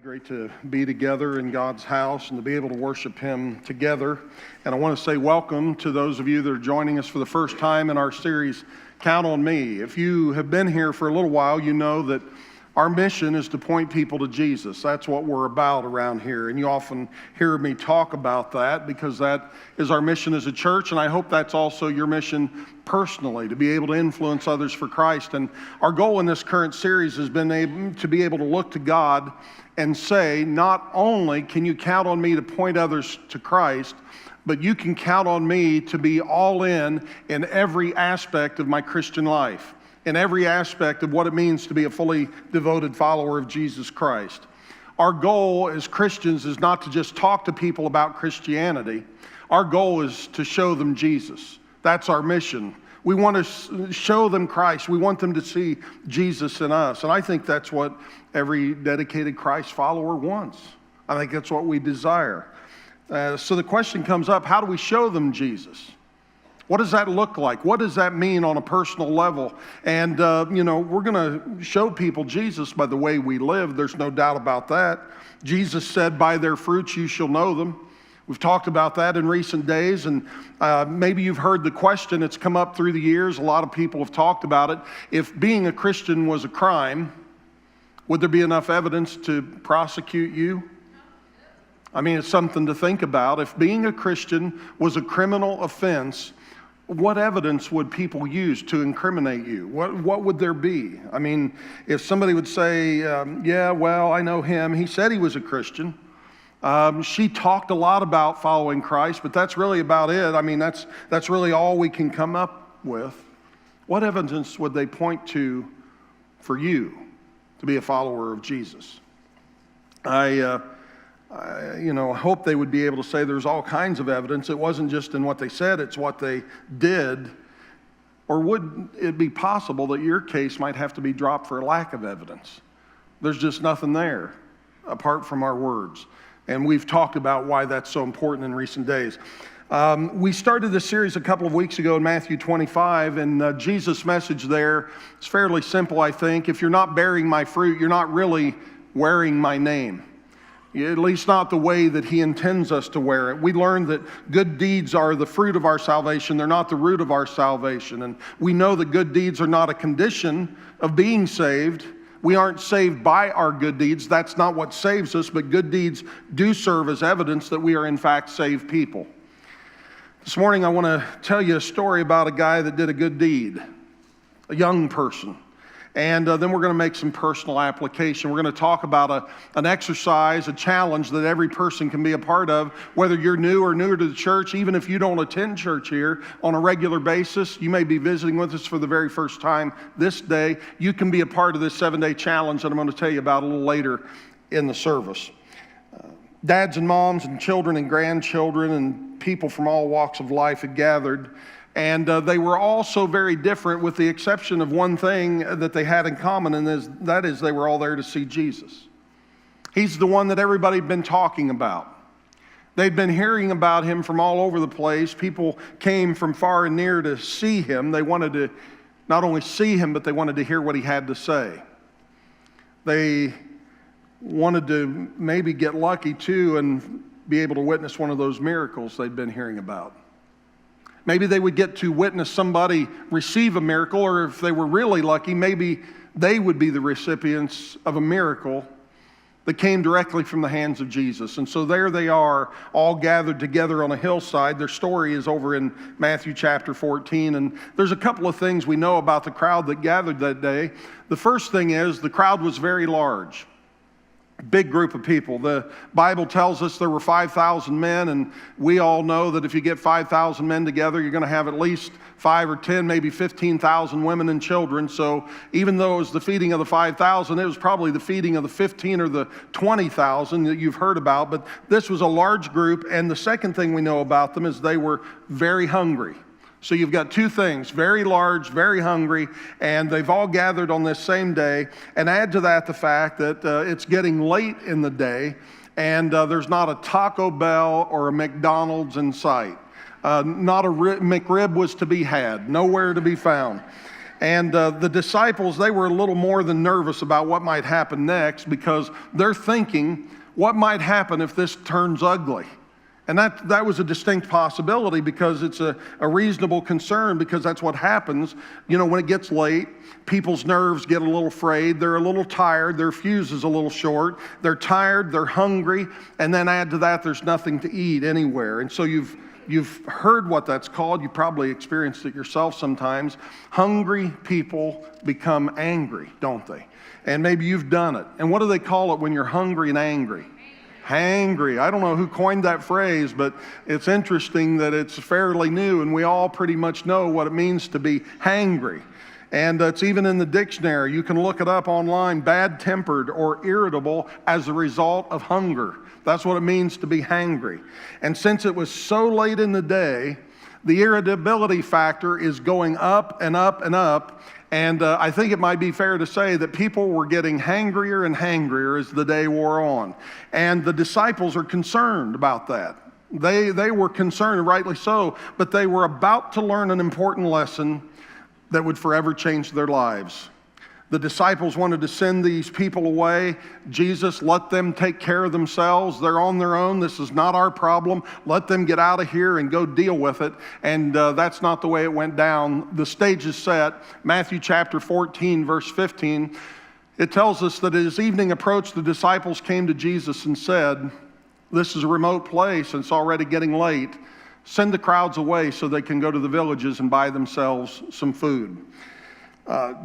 Great to be together in God's house and to be able to worship Him together. And I want to say welcome to those of you that are joining us for the first time in our series, Count on Me. If you have been here for a little while, you know that our mission is to point people to Jesus. That's what we're about around here. And you often hear me talk about that because that is our mission as a church. And I hope that's also your mission personally, to be able to influence others for Christ. And our goal in this current series has been to be able to look to God and say, not only can you count on me to point others to Christ, but you can count on me to be all in every aspect of my Christian life, in every aspect of what it means to be a fully devoted follower of Jesus Christ. Our goal as Christians is not to just talk to people about Christianity. Our goal is to show them Jesus. That's our mission. We want to show them Christ. We want them to see Jesus in us. And I think that's what every dedicated Christ follower wants. I think that's what we desire. So the question comes up, how do we show them Jesus? What does that look like? What does that mean on a personal level? And, we're going to show people Jesus by the way we live. There's no doubt about that. Jesus said, by their fruits you shall know them. We've talked about that in recent days, and maybe you've heard the question. It's come up through the years. A lot of people have talked about it. If being a Christian was a crime, would there be enough evidence to prosecute you? I mean, it's something to think about. If being a Christian was a criminal offense, what evidence would people use to incriminate you? What would there be? I mean, if somebody would say, I know him. He said he was a Christian. She talked a lot about following Christ, but that's really about it. I mean, that's really all we can come up with. What evidence would they point to for you to be a follower of Jesus? I hope they would be able to say there's all kinds of evidence. It wasn't just in what they said, it's what they did. Or would it be possible that your case might have to be dropped for a lack of evidence? There's just nothing there apart from our words. And we've talked about why that's so important in recent days. We started this series a couple of weeks ago in Matthew 25, and Jesus' message there is fairly simple, I think. If you're not bearing my fruit, you're not really wearing my name. At least not the way that He intends us to wear it. We learned that good deeds are the fruit of our salvation. They're not the root of our salvation. And we know that good deeds are not a condition of being saved. We aren't saved by our good deeds. That's not what saves us, but good deeds do serve as evidence that we are in fact saved people. This morning I want to tell you a story about a guy that did a good deed, a young person. And then we're going to make some personal application. We're going to talk about an exercise, a challenge that every person can be a part of, whether you're new or newer to the church. Even if you don't attend church here on a regular basis, you may be visiting with us for the very first time this day. You can be a part of this 7-day challenge that I'm going to tell you about a little later in the service. Dads and moms and children and grandchildren and people from all walks of life had gathered. And they were all so very different, with the exception of one thing that they had in common, and that is they were all there to see Jesus. He's the one that everybody had been talking about. They'd been hearing about Him from all over the place. People came from far and near to see Him. They wanted to not only see Him, but they wanted to hear what He had to say. They wanted to maybe get lucky too and be able to witness one of those miracles they'd been hearing about. Maybe they would get to witness somebody receive a miracle, or if they were really lucky, maybe they would be the recipients of a miracle that came directly from the hands of Jesus. And so there they are, all gathered together on a hillside. Their story is over in Matthew chapter 14. And there's a couple of things we know about the crowd that gathered that day. The first thing is the crowd was very large. Big group of people. The Bible tells us there were 5,000 men, and we all know that if you get 5,000 men together, you're going to have at least 5 or 10, maybe 15,000 women and children. So even though it was the feeding of the 5,000, it was probably the feeding of the 15 or the 20,000 that you've heard about. But this was a large group, and the second thing we know about them is they were very hungry. So you've got two things, very large, very hungry, and they've all gathered on this same day. And add to that the fact that it's getting late in the day, and there's not a Taco Bell or a McDonald's in sight. Not a McRib was to be had, nowhere to be found. And the disciples, they were a little more than nervous about what might happen next, because they're thinking, what might happen if this turns ugly? And that was a distinct possibility, because it's a reasonable concern, because that's what happens. You know, when it gets late, people's nerves get a little frayed. They're a little tired. Their fuse is a little short. They're tired. They're hungry. And then add to that, there's nothing to eat anywhere. And so you've heard what that's called. You probably experienced it yourself sometimes. Hungry people become angry, don't they? And maybe you've done it. And what do they call it when you're hungry and angry? Hangry. I don't know who coined that phrase, but it's interesting that it's fairly new, and we all pretty much know what it means to be hangry. And it's even in the dictionary. You can look it up online, bad-tempered or irritable as a result of hunger. That's what it means to be hangry. And since it was so late in the day, the irritability factor is going up and up and up. And I think it might be fair to say that people were getting hangrier and hangrier as the day wore on. And the disciples are concerned about that. They were concerned, and rightly so, but they were about to learn an important lesson that would forever change their lives. The disciples wanted to send these people away. Jesus, let them take care of themselves. They're on their own. This is not our problem. Let them get out of here and go deal with it. And that's not the way it went down. The stage is set. Matthew chapter 14, verse 15. It tells us that as evening approached, the disciples came to Jesus and said, "This is a remote place and it's already getting late. Send the crowds away so they can go to the villages and buy themselves some food."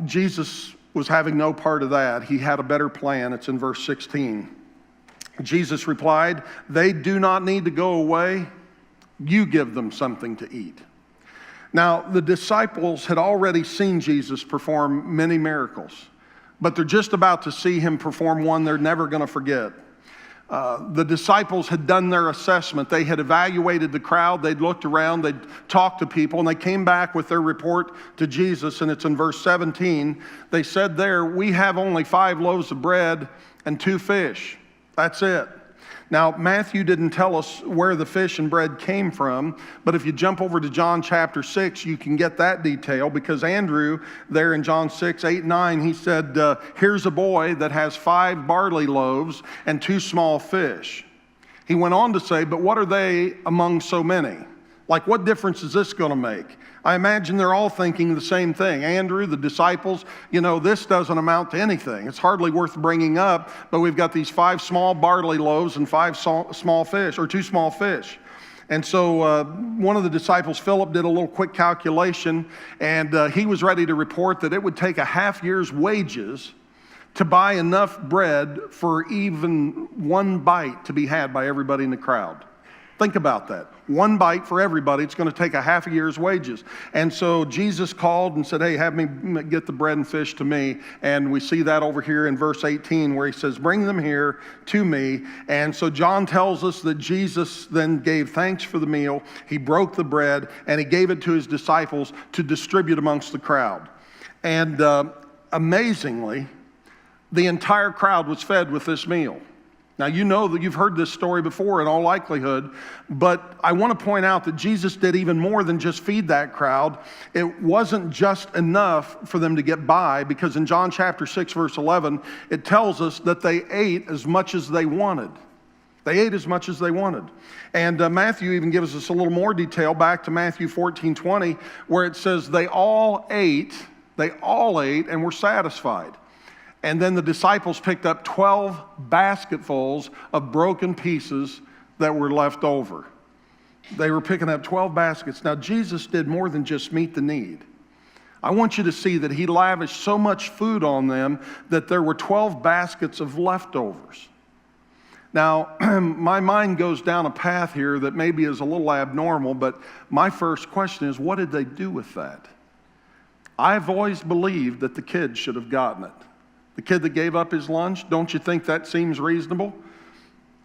Jesus was having no part of that. He had a better plan. It's in verse 16. Jesus replied, "They do not need to go away. You give them something to eat." Now, the disciples had already seen Jesus perform many miracles, but they're just about to see him perform one they're never going to forget. The disciples had done their assessment. They had evaluated the crowd. They'd looked around. They'd talked to people, and they came back with their report to Jesus, and it's in verse 17. They said there, "We have only 5 loaves of bread and 2 fish. That's it." Now, Matthew didn't tell us where the fish and bread came from, but if you jump over to John chapter 6, you can get that detail, because Andrew, there in John 6, 8, 9, he said, "Here's a boy that has 5 barley loaves and 2 small fish." He went on to say, "But what are they among so many?" Like, what difference is this going to make? I imagine they're all thinking the same thing. Andrew, the disciples, this doesn't amount to anything. It's hardly worth bringing up, but we've got these 5 small barley loaves and 5 small fish, or 2 small fish. And so one of the disciples, Philip, did a little quick calculation, and he was ready to report that it would take a half year's wages to buy enough bread for even one bite to be had by everybody in the crowd. Think about that. One bite for everybody. It's going to take a half a year's wages. And so Jesus called and said, "Hey, have me get the bread and fish to me." And we see that over here in verse 18, where he says, "Bring them here to me." And so John tells us that Jesus then gave thanks for the meal. He broke the bread and he gave it to his disciples to distribute amongst the crowd. And amazingly, the entire crowd was fed with this meal. Now, you know that you've heard this story before in all likelihood, but I want to point out that Jesus did even more than just feed that crowd. It wasn't just enough for them to get by, because in John chapter 6, verse 11, it tells us that they ate as much as they wanted. They ate as much as they wanted. And Matthew even gives us a little more detail back to Matthew 14:20, where it says they all ate and were satisfied. And then the disciples picked up 12 basketfuls of broken pieces that were left over. They were picking up 12 baskets. Now, Jesus did more than just meet the need. I want you to see that he lavished so much food on them that there were 12 baskets of leftovers. Now, my mind goes down a path here that maybe is a little abnormal, but my first question is, what did they do with that? I've always believed that the kid should have gotten it. The kid that gave up his lunch, don't you think that seems reasonable?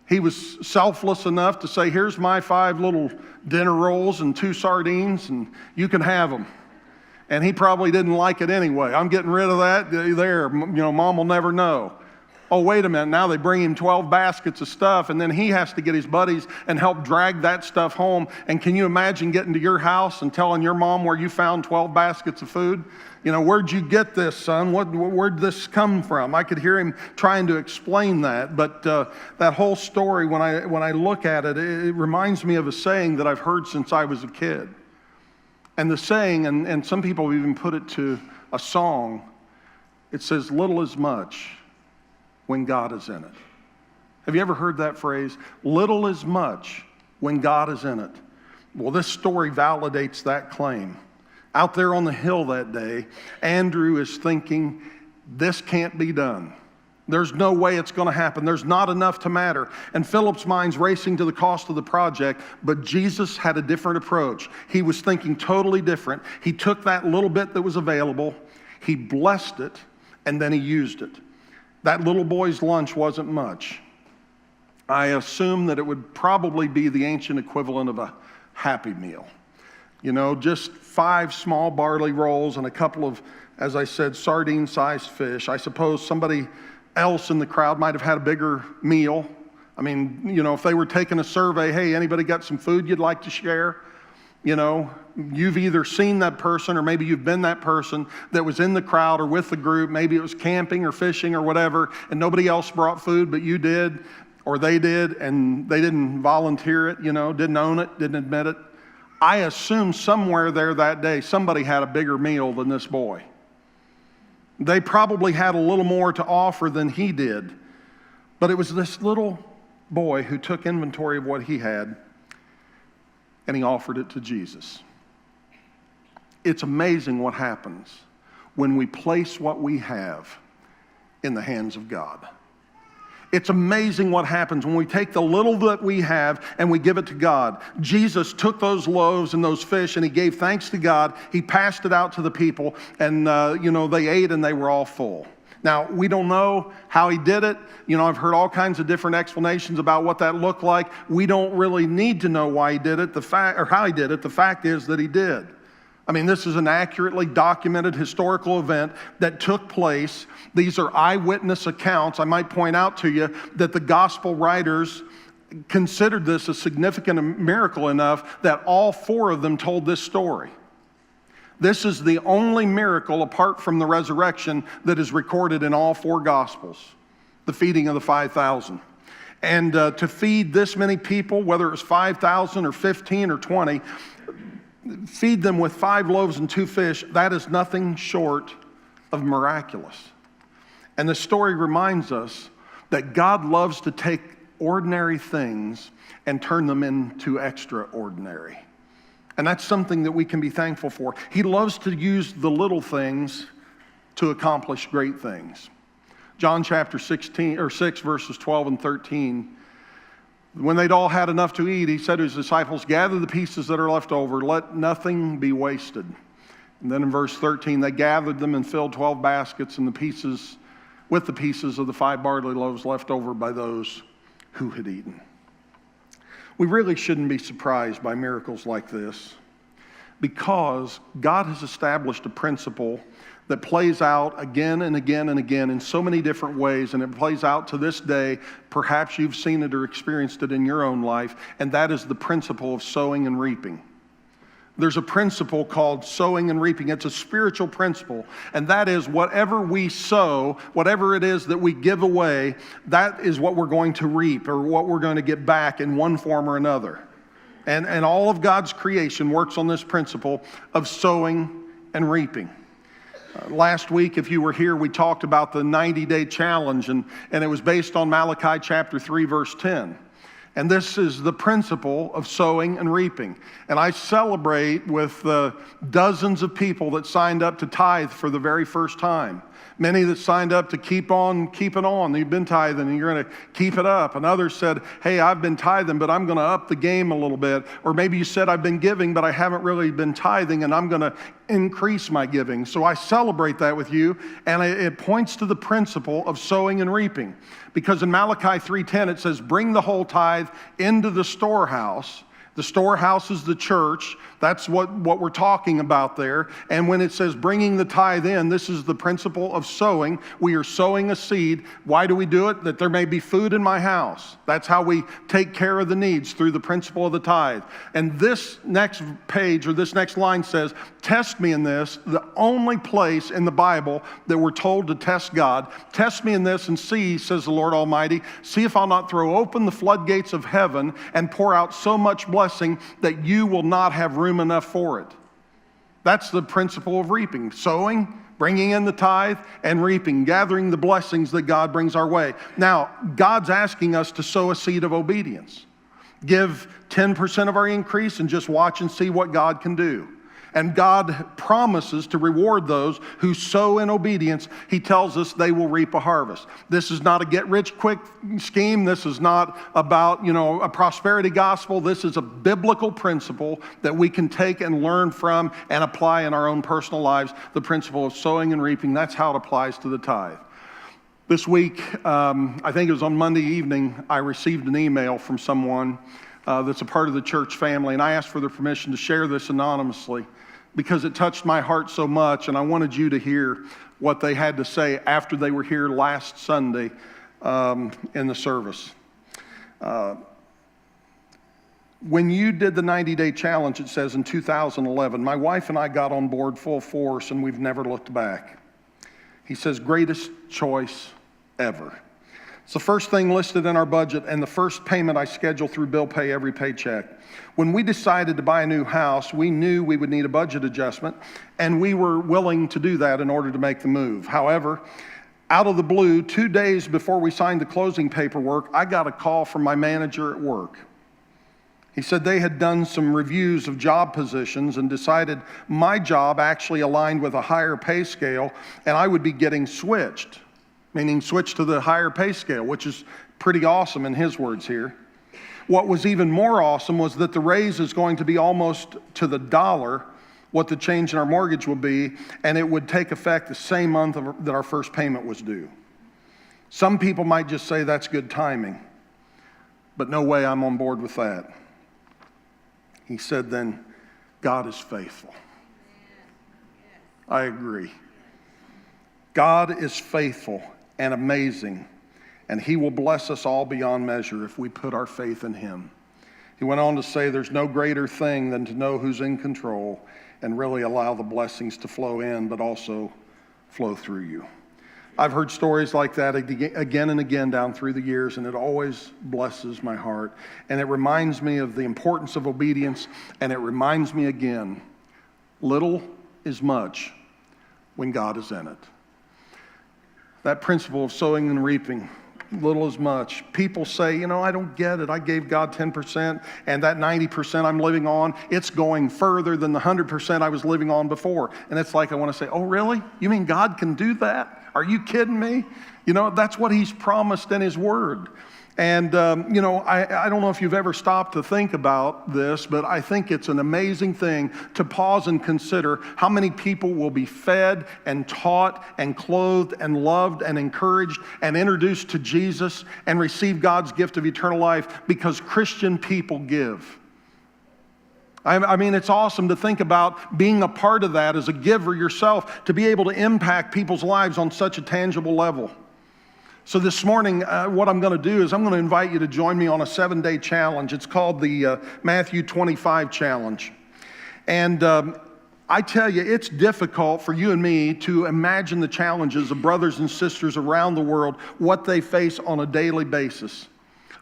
He was selfless enough to say, "Here's my 5 little dinner rolls and 2 sardines, and you can have them." And he probably didn't like it anyway. "I'm getting rid of that. There, Mom will never know." Oh, wait a minute, now they bring him 12 baskets of stuff, and then he has to get his buddies and help drag that stuff home. And can you imagine getting to your house and telling your mom where you found 12 baskets of food? Where'd you get this, son? Where'd this come from? I could hear him trying to explain that. But that whole story, when I look at it, it reminds me of a saying that I've heard since I was a kid. And the saying, and some people have even put it to a song, it says, little is much when God is in it. Have you ever heard that phrase? Little is much when God is in it. Well, this story validates that claim. Out there on the hill that day, Andrew is thinking, this can't be done. There's no way it's going to happen. There's not enough to matter. And Philip's mind's racing to the cost of the project, but Jesus had a different approach. He was thinking totally different. He took that little bit that was available, he blessed it, and then he used it. That little boy's lunch wasn't much. I assume that it would probably be the ancient equivalent of a Happy Meal. Just 5 small barley rolls and a couple of, as I said, sardine-sized fish. I suppose somebody else in the crowd might have had a bigger meal. If they were taking a survey, hey, anybody got some food you'd like to share? You've either seen that person or maybe you've been that person that was in the crowd or with the group. Maybe it was camping or fishing or whatever, and nobody else brought food, but you did, or they did, and they didn't volunteer it, didn't own it, didn't admit it. I assume somewhere there that day somebody had a bigger meal than this boy. They probably had a little more to offer than he did. But it was this little boy who took inventory of what he had and he offered it to Jesus. It's amazing what happens when we place what we have in the hands of God. It's amazing what happens when we take the little that we have and we give it to God. Jesus took those loaves and those fish and he gave thanks to God. He passed it out to the people and, they ate and they were all full. Now, we don't know how he did it. I've heard all kinds of different explanations about what that looked like. We don't really need to know why he did it, or how he did it. The fact is that he did. This is an accurately documented historical event that took place. These are eyewitness accounts. I might point out to you that the gospel writers considered this a significant miracle enough that all 4 of them told this story. This is the only miracle apart from the resurrection that is recorded in all 4 gospels, the feeding of the 5,000. And to feed this many people, whether it was 5,000 or 15 or 20, feed them with 5 loaves and 2 fish, that is nothing short of miraculous. And the story reminds us that God loves to take ordinary things and turn them into extraordinary. And that's something that we can be thankful for. He loves to use the little things to accomplish great things. John chapter 6, verses 12 and 13. When they'd all had enough to eat, he said to his disciples, gather the pieces that are left over, let nothing be wasted. And then in verse 13, they gathered them and filled 12 baskets and with the pieces of the 5 barley loaves left over by those who had eaten. We really shouldn't be surprised by miracles like this because God has established a principle that plays out again and again and again in so many different ways, and it plays out to this day. Perhaps you've seen it or experienced it in your own life, and that is the principle of sowing and reaping. There's a principle called sowing and reaping. It's a spiritual principle, and that is whatever we sow, whatever it is that we give away, that is what we're going to reap or what we're going to get back in one form or another. And all of God's creation works on this principle of sowing and reaping. Last week, if you were here, we talked about the 90-day challenge, and it was based on Malachi chapter 3, verse 10. And this is the principle of sowing and reaping. And I celebrate with dozens of people that signed up to tithe for the very first time. Many that signed up to keep on keeping on. You've been tithing and you're going to keep it up. And others said, hey, I've been tithing, but I'm going to up the game a little bit. Or maybe you said, I've been giving, but I haven't really been tithing, and I'm going to increase my giving. So I celebrate that with you. And it points to the principle of sowing and reaping. Because in Malachi 3:10, it says, bring the whole tithe into the storehouse, The storehouse is the church. That's what we're talking about there. And when it says bringing the tithe in, this is the principle of sowing. We are sowing a seed. Why do we do it? That there may be food in my house. That's how we take care of the needs, through the principle of the tithe. And this next page, or this next line says, test me in this. The only place in the Bible that we're told to test God. Test me in this and see, says the Lord Almighty, see if I'll not throw open the floodgates of heaven and pour out so much blessing that you will not have room enough for it. That's the principle of reaping. Sowing, bringing in the tithe, and reaping, gathering the blessings that God brings our way. Now, God's asking us to sow a seed of obedience. Give 10% of our increase and just watch and see what God can do. And God promises to reward those who sow in obedience. He tells us they will reap a harvest. This is not a get-rich-quick scheme. This is not about, a prosperity gospel. This is a biblical principle that we can take and learn from and apply in our own personal lives. The principle of sowing and reaping, that's how it applies to the tithe. This week, I think it was on Monday evening, I received an email from someone that's a part of the church family, and I asked for their permission to share this anonymously, because it touched my heart so much, and I wanted you to hear what they had to say after they were here last Sunday in the service. When you did the 90-day challenge, it says in 2011, my wife and I got on board full force, and we've never looked back. He says, greatest choice ever. It's the first thing listed in our budget and the first payment I schedule through bill pay every paycheck. When we decided to buy a new house, we knew we would need a budget adjustment, and we were willing to do that in order to make the move. However, out of the blue, 2 days before we signed the closing paperwork, I got a call from my manager at work. He said they had done some reviews of job positions and decided my job actually aligned with a higher pay scale, and I would be getting switched, meaning switched to the higher pay scale, which is pretty awesome in his words here. What was even more awesome was that the raise is going to be almost to the dollar what the change in our mortgage will be, and it would take effect the same month that our first payment was due. Some people might just say that's good timing, but no way I'm on board with that. He said then, God is faithful. I agree. God is faithful and amazing, and He will bless us all beyond measure if we put our faith in Him. He went on to say there's no greater thing than to know who's in control and really allow the blessings to flow in, but also flow through you. I've heard stories like that again and again down through the years, and it always blesses my heart. And it reminds me of the importance of obedience, and it reminds me again, little is much when God is in it. That principle of sowing and reaping, little is much. People say, I don't get it. I gave God 10%, and that 90% I'm living on, it's going further than the 100% I was living on before. And it's like I want to say, oh, really? You mean God can do that? Are you kidding me? That's what He's promised in His Word. And, I don't know if you've ever stopped to think about this, but I think it's an amazing thing to pause and consider how many people will be fed and taught and clothed and loved and encouraged and introduced to Jesus and receive God's gift of eternal life because Christian people give. I mean, it's awesome to think about being a part of that as a giver yourself, to be able to impact people's lives on such a tangible level. So this morning, what I'm going to do is I'm going to invite you to join me on a 7-day challenge. It's called the Matthew 25 Challenge. And I tell you, it's difficult for you and me to imagine the challenges of brothers and sisters around the world, what they face on a daily basis.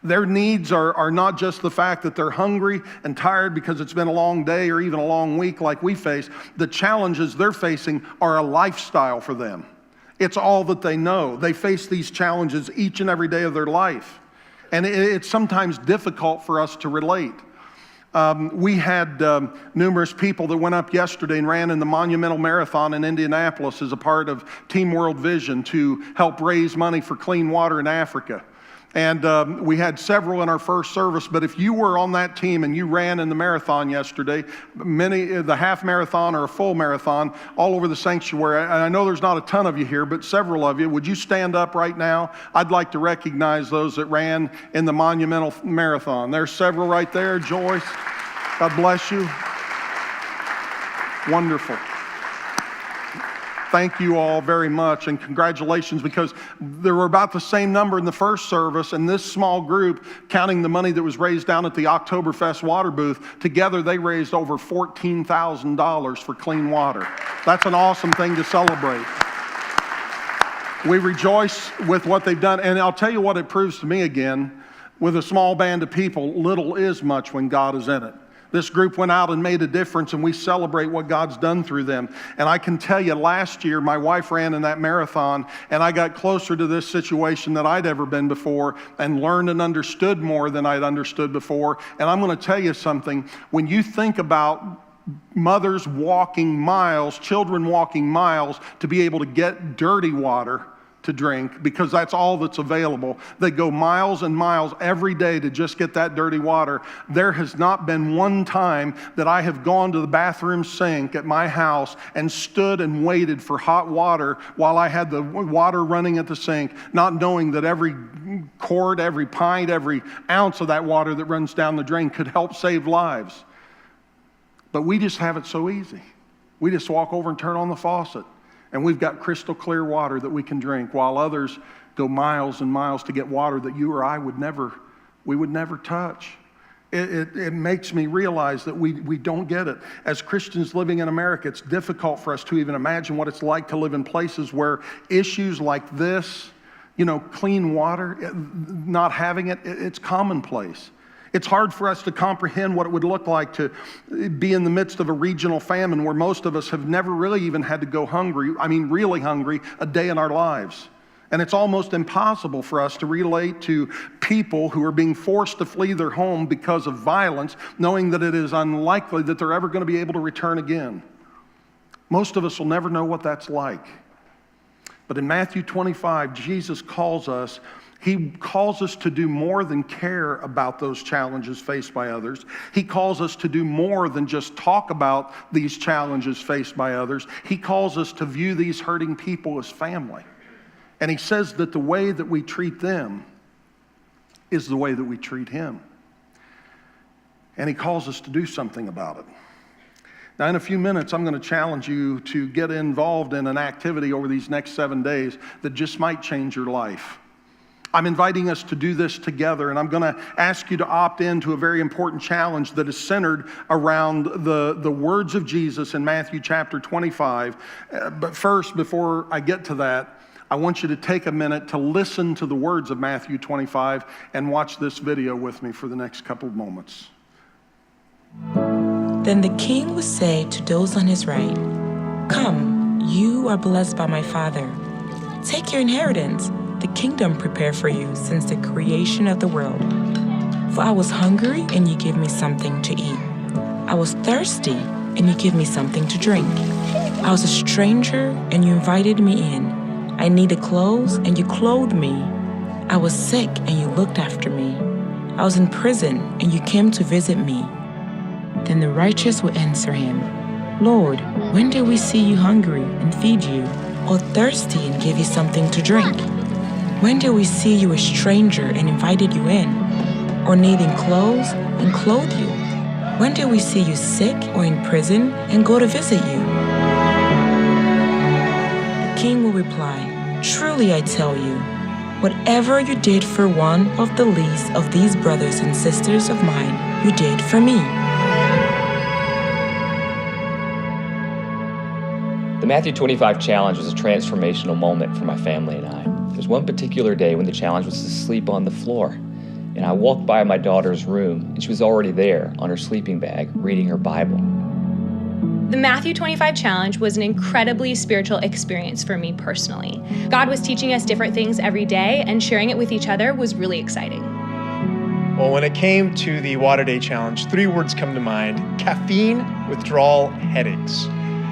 Their needs are not just the fact that they're hungry and tired because it's been a long day or even a long week like we face. The challenges they're facing are a lifestyle for them. It's all that they know. They face these challenges each and every day of their life. And it's sometimes difficult for us to relate. We had numerous people that went up yesterday and ran in the Monumental Marathon in Indianapolis as a part of Team World Vision to help raise money for clean water in Africa. And we had several in our first service, but if you were on that team and you ran in the marathon yesterday, the half marathon or a full marathon, all over the sanctuary, and I know there's not a ton of you here, but several of you, would you stand up right now? I'd like to recognize those that ran in the Monumental Marathon. There's several right there, Joyce. God bless you. Wonderful. Thank you all very much, and congratulations, because there were about the same number in the first service, and this small group, counting the money that was raised down at the Oktoberfest water booth, together they raised over $14,000 for clean water. That's an awesome thing to celebrate. We rejoice with what they've done, and I'll tell you what it proves to me again. With a small band of people, little is much when God is in it. This group went out and made a difference, and we celebrate what God's done through them. And I can tell you, last year, my wife ran in that marathon, and I got closer to this situation than I'd ever been before, and learned and understood more than I'd understood before. And I'm going to tell you something. When you think about mothers walking miles, children walking miles to be able to get dirty water to drink, because that's all that's available. They go miles and miles every day to just get that dirty water. There has not been one time that I have gone to the bathroom sink at my house and stood and waited for hot water while I had the water running at the sink, not knowing that every quart, every pint, every ounce of that water that runs down the drain could help save lives. But we just have it so easy. We just walk over and turn on the faucet, and we've got crystal clear water that we can drink, while others go miles and miles to get water that you or I would never touch. It makes me realize that we don't get it. As Christians living in America, it's difficult for us to even imagine what it's like to live in places where issues like this, clean water, not having it, it's commonplace. It's hard for us to comprehend what it would look like to be in the midst of a regional famine where most of us have never really even had to go hungry, really hungry, a day in our lives. And it's almost impossible for us to relate to people who are being forced to flee their home because of violence, knowing that it is unlikely that they're ever going to be able to return again. Most of us will never know what that's like. But in Matthew 25, Jesus calls us to do more than care about those challenges faced by others. He calls us to do more than just talk about these challenges faced by others. He calls us to view these hurting people as family. And he says that the way that we treat them is the way that we treat him. And he calls us to do something about it. Now, in a few minutes, I'm going to challenge you to get involved in an activity over these next 7 days that just might change your life. I'm inviting us to do this together, and I'm going to ask you to opt into a very important challenge that is centered around the words of Jesus in Matthew chapter 25. But first, before I get to that, I want you to take a minute to listen to the words of Matthew 25 and watch this video with me for the next couple of moments. Then the king would say to those on his right, "Come, you are blessed by my Father. Take your inheritance, the kingdom prepared for you since the creation of the world. For I was hungry, and you gave me something to eat. I was thirsty, and you gave me something to drink. I was a stranger, and you invited me in. I needed clothes, and you clothed me. I was sick, and you looked after me. I was in prison, and you came to visit me." Then the righteous will answer him, "Lord, when did we see you hungry and feed you, or thirsty and give you something to drink? When did we see you a stranger and invited you in, or needing clothes and clothed you? When did we see you sick or in prison and go to visit you?" The king will reply, "Truly I tell you, whatever you did for one of the least of these brothers and sisters of mine, you did for me." The Matthew 25 challenge was a transformational moment for my family and I. There's one particular day when the challenge was to sleep on the floor. And I walked by my daughter's room, and she was already there on her sleeping bag, reading her Bible. The Matthew 25 challenge was an incredibly spiritual experience for me personally. God was teaching us different things every day, and sharing it with each other was really exciting. Well, when it came to the Water Day Challenge, 3 words come to mind: caffeine, withdrawal, headaches.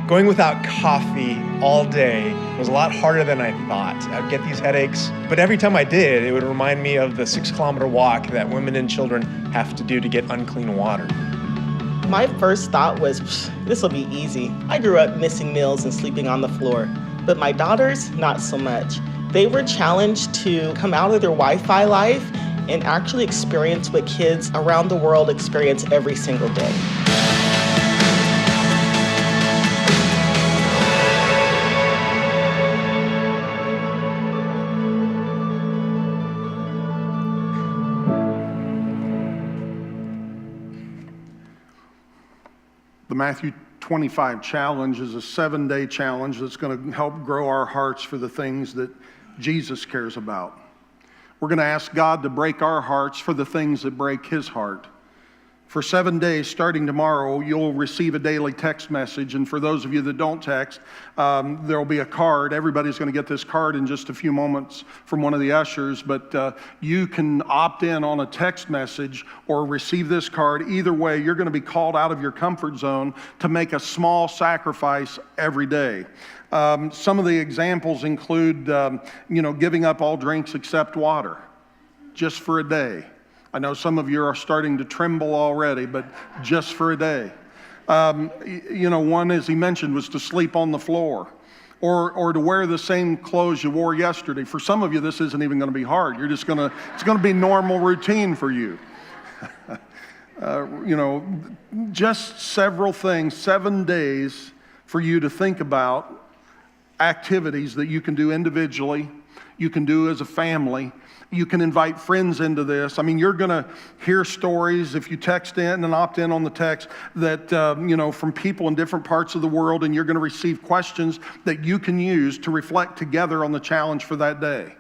Going without coffee all day was a lot harder than I thought. I'd get these headaches, but every time I did, it would remind me of the 6-kilometer walk that women and children have to do to get unclean water. My first thought was, this will be easy. I grew up missing meals and sleeping on the floor, but my daughters, not so much. They were challenged to come out of their Wi-Fi life and actually experience what kids around the world experience every single day. The Matthew 25 challenge is a 7-day challenge that's going to help grow our hearts for the things that Jesus cares about. We're going to ask God to break our hearts for the things that break His heart. For 7 days, starting tomorrow, you'll receive a daily text message. And for those of you that don't text, there'll be a card. Everybody's going to get this card in just a few moments from one of the ushers. But you can opt in on a text message or receive this card. Either way, you're going to be called out of your comfort zone to make a small sacrifice every day. Some of the examples include, giving up all drinks except water, just for a day. I know some of you are starting to tremble already, but just for a day. One, as he mentioned, was to sleep on the floor or to wear the same clothes you wore yesterday. For some of you, this isn't even going to be hard. It's going to be normal routine for you. Just several things, 7 days for you to think about activities that you can do individually, you can do as a family. You can invite friends into this. I mean, you're going to hear stories if you text in and opt in on the text that, from people in different parts of the world, and you're going to receive questions that you can use to reflect together on the challenge for that day.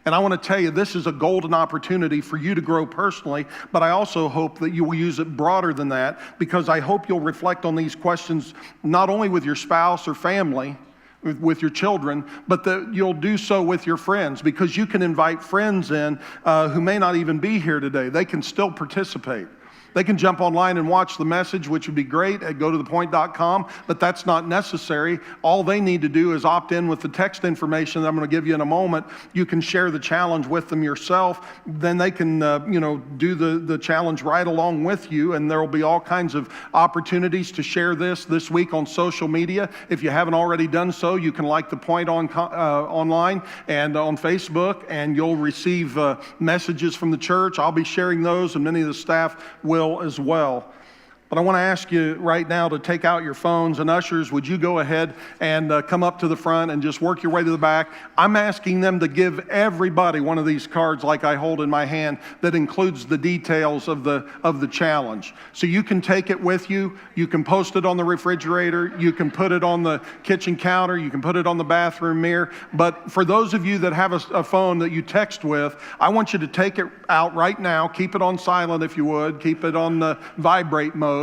And I want to tell you, this is a golden opportunity for you to grow personally, but I also hope that you will use it broader than that, because I hope you'll reflect on these questions not only with your spouse or family, with your children, but that you'll do so with your friends, because you can invite friends in who may not even be here today. They can still participate. They can jump online and watch the message, which would be great at gotothepoint.com, but that's not necessary. All they need to do is opt in with the text information that I'm going to give you in a moment. You can share the challenge with them yourself. Then they can, do the challenge right along with you, and there will be all kinds of opportunities to share this week on social media. If you haven't already done so, you can like the Point online and on Facebook, and you'll receive messages from the church. I'll be sharing those, and many of the staff will as well. But I want to ask you right now to take out your phones, and ushers, would you go ahead and come up to the front and just work your way to the back? I'm asking them to give everybody one of these cards like I hold in my hand that includes the details of the challenge. So you can take it with you. You can post it on the refrigerator. You can put it on the kitchen counter. You can put it on the bathroom mirror. But for those of you that have a phone that you text with, I want you to take it out right now. Keep it on silent if you would. Keep it on the vibrate mode.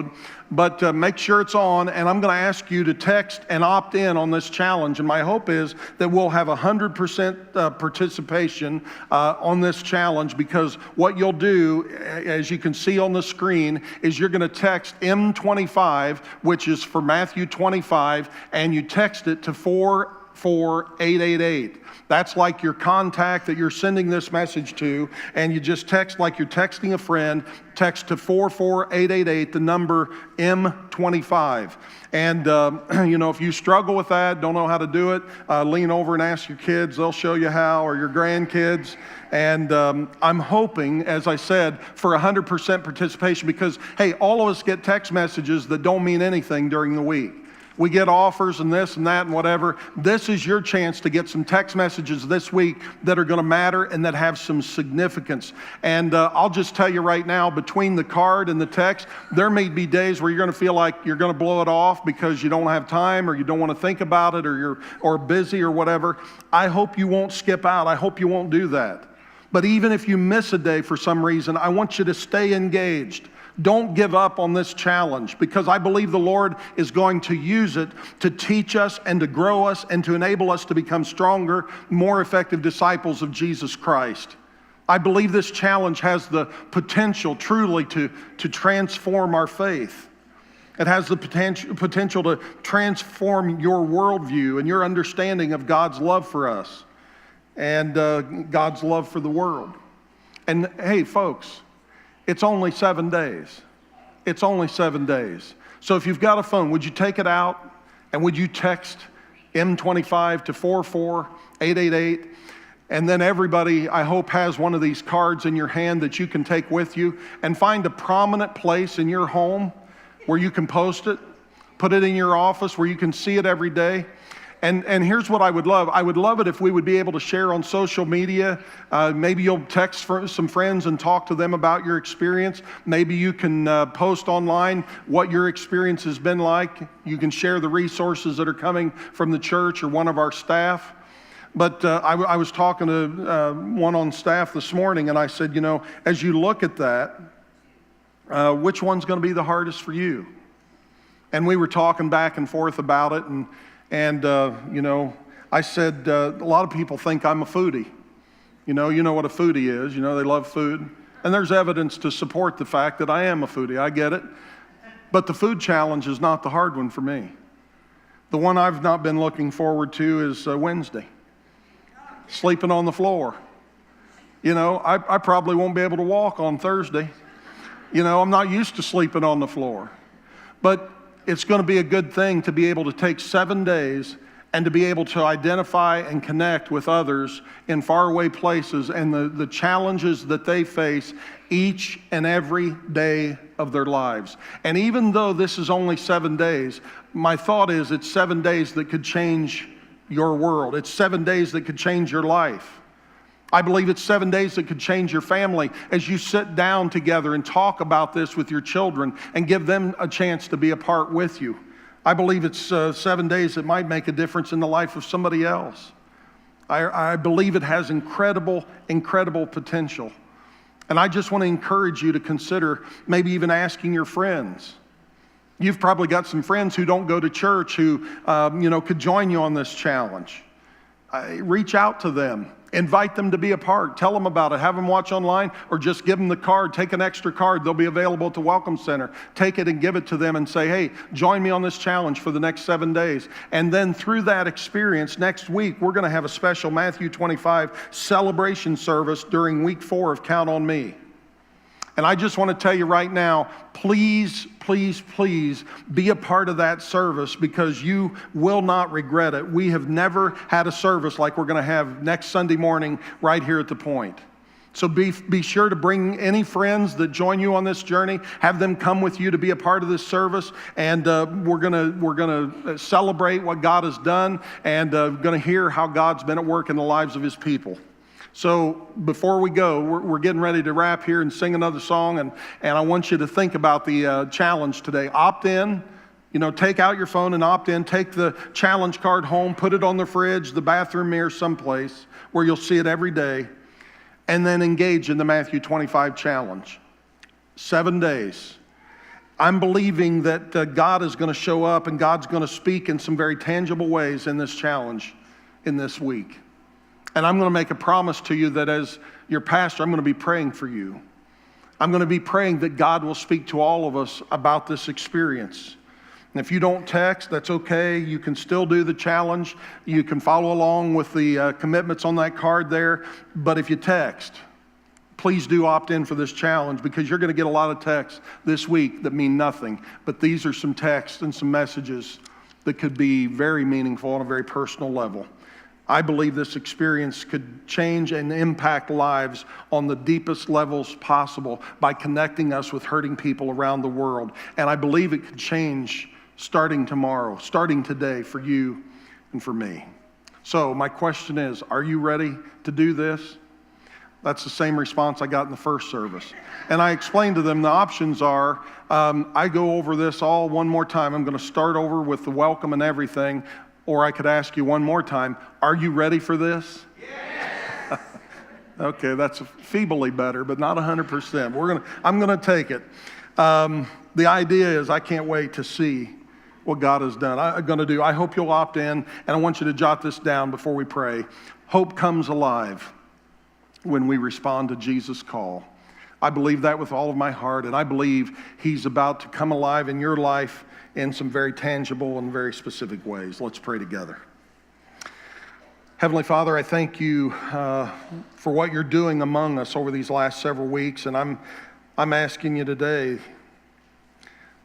But make sure it's on, and I'm going to ask you to text and opt in on this challenge. And my hope is that we'll have 100% participation on this challenge, because what you'll do, as you can see on the screen, is you're going to text M25, which is for Matthew 25, and you text it to 44888. That's like your contact that you're sending this message to, and you just text like you're texting a friend. Text to 44888, the number M25. And, if you struggle with that, don't know how to do it, lean over and ask your kids. They'll show you how, or your grandkids. And I'm hoping, as I said, for 100% participation, because, hey, all of us get text messages that don't mean anything during the week. We get offers and this and that and whatever. This is your chance to get some text messages this week that are going to matter and that have some significance. And I'll just tell you right now, between the card and the text, there may be days where you're going to feel like you're going to blow it off because you don't have time, or you don't want to think about it, or you're busy or whatever. I hope you won't skip out. I hope you won't do that. But even if you miss a day for some reason, I want you to stay engaged. Don't give up on this challenge, because I believe the Lord is going to use it to teach us and to grow us and to enable us to become stronger, more effective disciples of Jesus Christ. I believe this challenge has the potential truly to transform our faith. It has the potential to transform your worldview and your understanding of God's love for us and God's love for the world. And hey, folks, it's only 7 days. It's only 7 days. So if you've got a phone, would you take it out and would you text M25 to 44888? And then everybody, I hope, has one of these cards in your hand that you can take with you, and find a prominent place in your home where you can post it. Put it in your office where you can see it every day. And here's what I would love. I would love it if we would be able to share on social media. Maybe you'll text some friends and talk to them about your experience. Maybe you can post online what your experience has been like. You can share the resources that are coming from the church or one of our staff. But I was talking to one on staff this morning, and I said, as you look at that, which one's going to be the hardest for you? And we were talking back and forth about it, and I said, a lot of people think I'm a foodie. You know what a foodie is. They love food. And there's evidence to support the fact that I am a foodie. I get it. But the food challenge is not the hard one for me. The one I've not been looking forward to is Wednesday. Sleeping on the floor. I probably won't be able to walk on Thursday. I'm not used to sleeping on the floor. But it's going to be a good thing to be able to take 7 days and to be able to identify and connect with others in faraway places and the challenges that they face each and every day of their lives. And even though this is only 7 days, my thought is it's 7 days that could change your world. It's 7 days that could change your life. I believe it's 7 days that could change your family as you sit down together and talk about this with your children and give them a chance to be a part with you. I believe it's 7 days that might make a difference in the life of somebody else. I believe it has incredible, incredible potential. And I just want to encourage you to consider maybe even asking your friends. You've probably got some friends who don't go to church who, could join you on this challenge. Reach out to them. Invite them to be a part. Tell them about it. Have them watch online, or just give them the card. Take an extra card. They'll be available at the Welcome Center. Take it and give it to them and say, hey, join me on this challenge for the next 7 days. And then through that experience, next week, we're going to have a special Matthew 25 celebration service during week 4 of Count on Me. And I just want to tell you right now, please, please, please be a part of that service, because you will not regret it. We have never had a service like we're going to have next Sunday morning right here at the Point. So be sure to bring any friends that join you on this journey. Have them come with you to be a part of this service, and we're gonna celebrate what God has done, and going to hear how God's been at work in the lives of His people. So before we go, we're getting ready to wrap here and sing another song, and I want you to think about the challenge today. Opt in. Take out your phone and opt in. Take the challenge card home, put it on the fridge, the bathroom mirror, someplace where you'll see it every day, and then engage in the Matthew 25 challenge. 7 days. I'm believing that God is going to show up, and God's going to speak in some very tangible ways in this challenge in this week. And I'm going to make a promise to you that as your pastor, I'm going to be praying for you. I'm going to be praying that God will speak to all of us about this experience. And if you don't text, that's okay. You can still do the challenge. You can follow along with the commitments on that card there. But if you text, please do opt in for this challenge, because you're going to get a lot of texts this week that mean nothing. But these are some texts and some messages that could be very meaningful on a very personal level. I believe this experience could change and impact lives on the deepest levels possible by connecting us with hurting people around the world. And I believe it could change starting tomorrow, starting today, for you and for me. So my question is, are you ready to do this? That's the same response I got in the first service. And I explained to them the options are, I go over this all one more time. I'm going to start over with the welcome and everything. Or I could ask you one more time, are you ready for this? Yes. Okay, that's feebly better, but not 100%. I'm gonna take it. The idea is I can't wait to see what God has done. I'm gonna do. I hope you'll opt in, and I want you to jot this down before we pray. Hope comes alive when we respond to Jesus' call. I believe that with all of my heart, and I believe He's about to come alive in your life in some very tangible and very specific ways. Let's pray together. Heavenly Father, I thank you for what you're doing among us over these last several weeks, and I'm asking you today,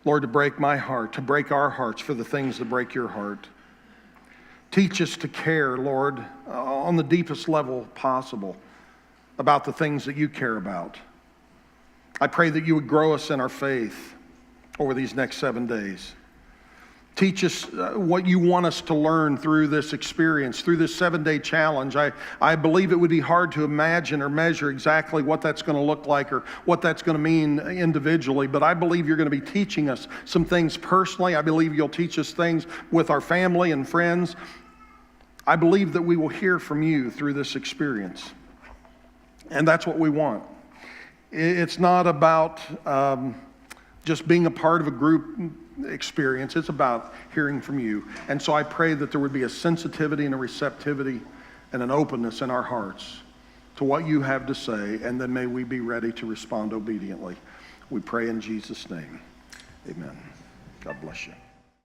Lord, to break my heart, to break our hearts for the things that break your heart. Teach us to care, Lord, on the deepest level possible about the things that you care about. I pray that you would grow us in our faith over these next 7 days. Teach us what you want us to learn through this experience, through this 7-day challenge. I believe it would be hard to imagine or measure exactly what that's going to look like or what that's going to mean individually, but I believe you're going to be teaching us some things personally. I believe you'll teach us things with our family and friends. I believe that we will hear from you through this experience, and that's what we want. It's not about just being a part of a group experience. It's about hearing from you. And so I pray that there would be a sensitivity and a receptivity and an openness in our hearts to what you have to say, and then may we be ready to respond obediently. We pray in Jesus' name. Amen. God bless you.